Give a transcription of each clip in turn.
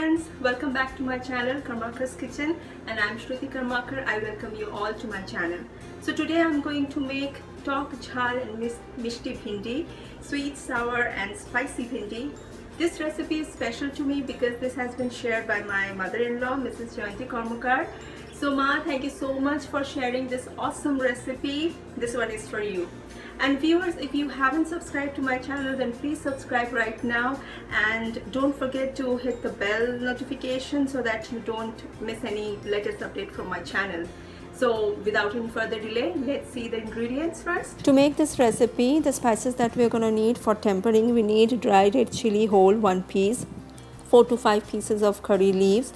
friends, welcome back to my channel Karmakar's Kitchen, and I'm Shruti Karmakar. I welcome you all to my channel. So today I'm going to make tok jhal and mishti bhindi, sweet, sour and spicy bhindi. This recipe is special to me because this has been shared by my mother-in-law, Mrs. Jayanti Karmakar. So Ma, thank you so much for sharing this awesome recipe. This one is for you. And viewers, if you haven't subscribed to my channel, then please subscribe right now, and don't forget to hit the bell notification so that you don't miss any latest update from my channel. So without any further delay, let's see the ingredients first. To make this recipe, the spices that we're going to need for tempering, we need dry red chili whole 1 piece, 4 to 5 pieces of curry leaves,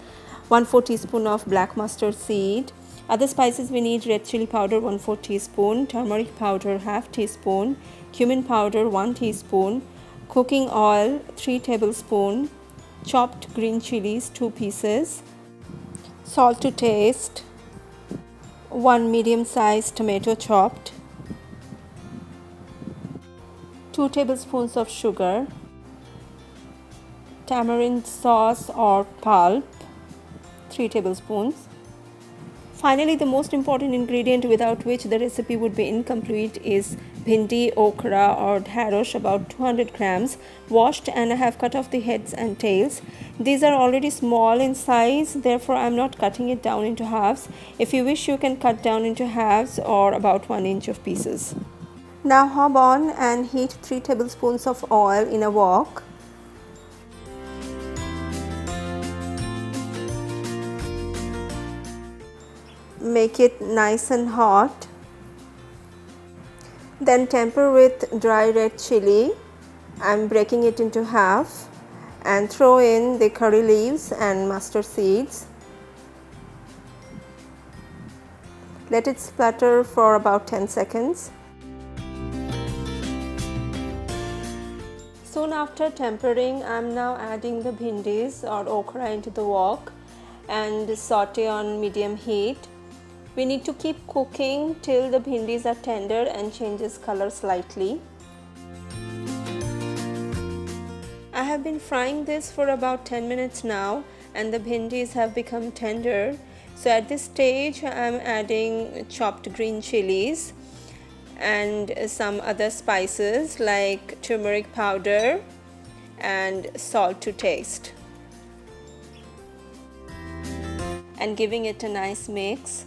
1/4 teaspoon of black mustard seed. Other spices we need: red chili powder 1/4 teaspoon, turmeric powder 1/2 teaspoon, cumin powder 1 teaspoon, cooking oil 3 tablespoons, chopped green chilies 2 pieces, salt to taste, 1 medium-sized tomato chopped, 2 tablespoons of sugar, tamarind sauce or pulp 3 tablespoons. Finally, the most important ingredient without which the recipe would be incomplete is bhindi, okra or dhairosh, about 200 grams, washed, and I have cut off the heads and tails. These are already small in size, therefore I am not cutting it down into halves. If you wish, you can cut down into halves or about 1 inch of pieces. Now hob on and heat 3 tablespoons of oil in a wok. Make it nice and hot. Then temper with dry red chili. I'm breaking it into half and throw in the curry leaves and mustard seeds. Let it splatter for about 10 seconds. Soon after tempering, I'm now adding the bhindis or okra into the wok and saute on medium heat. We need to keep cooking till the bhindis are tender and changes color slightly. I have been frying this for about 10 minutes now, and the bhindis have become tender. So at this stage I am adding chopped green chilies and some other spices like turmeric powder and salt to taste, and giving it a nice mix.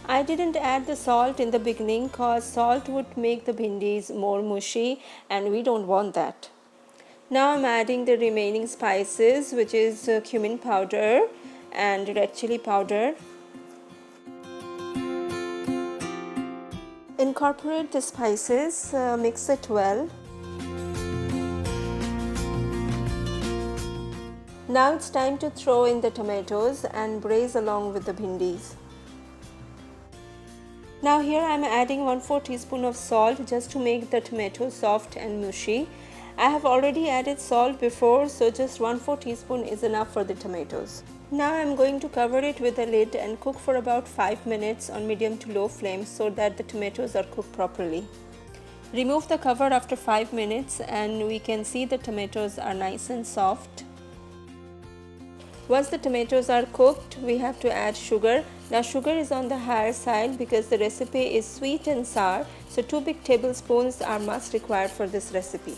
I didn't add the salt in the beginning cause salt would make the bhindis more mushy and we don't want that. Now I'm adding the remaining spices, which is cumin powder and red chili powder. Incorporate the spices, mix it well. Now it's time to throw in the tomatoes and braise along with the bhindis. Now here I am adding 1/4 teaspoon of salt just to make the tomatoes soft and mushy. I have already added salt before, so just 1/4 teaspoon is enough for the tomatoes. Now I am going to cover it with a lid and cook for about 5 minutes on medium to low flame so that the tomatoes are cooked properly. Remove the cover after 5 minutes and we can see the tomatoes are nice and soft. Once the tomatoes are cooked, we have to add sugar. Now sugar is on the higher side because the recipe is sweet and sour, so 2 big tablespoons are must required for this recipe.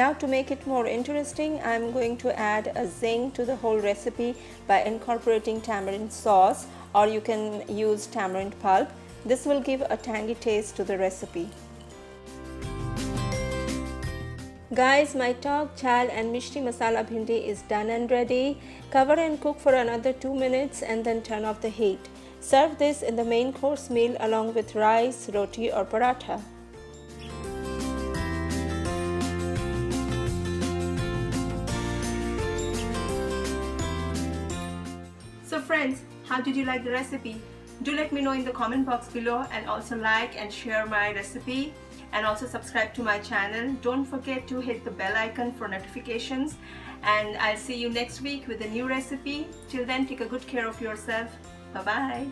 Now to make it more interesting, I am going to add a zing to the whole recipe by incorporating tamarind sauce, or you can use tamarind pulp. This will give a tangy taste to the recipe. Guys, my tok jhal and mishti masala bhindi is done and ready. Cover and cook for another 2 minutes and then turn off the heat. Serve this in the main course meal along with rice, roti or paratha. So friends, how did you like the recipe? Do let me know in the comment box below, and also like and share my recipe, and also subscribe to my channel. Don't forget to hit the bell icon for notifications, and I'll see you next week with a new recipe. Till then, take a good care of yourself. Bye bye.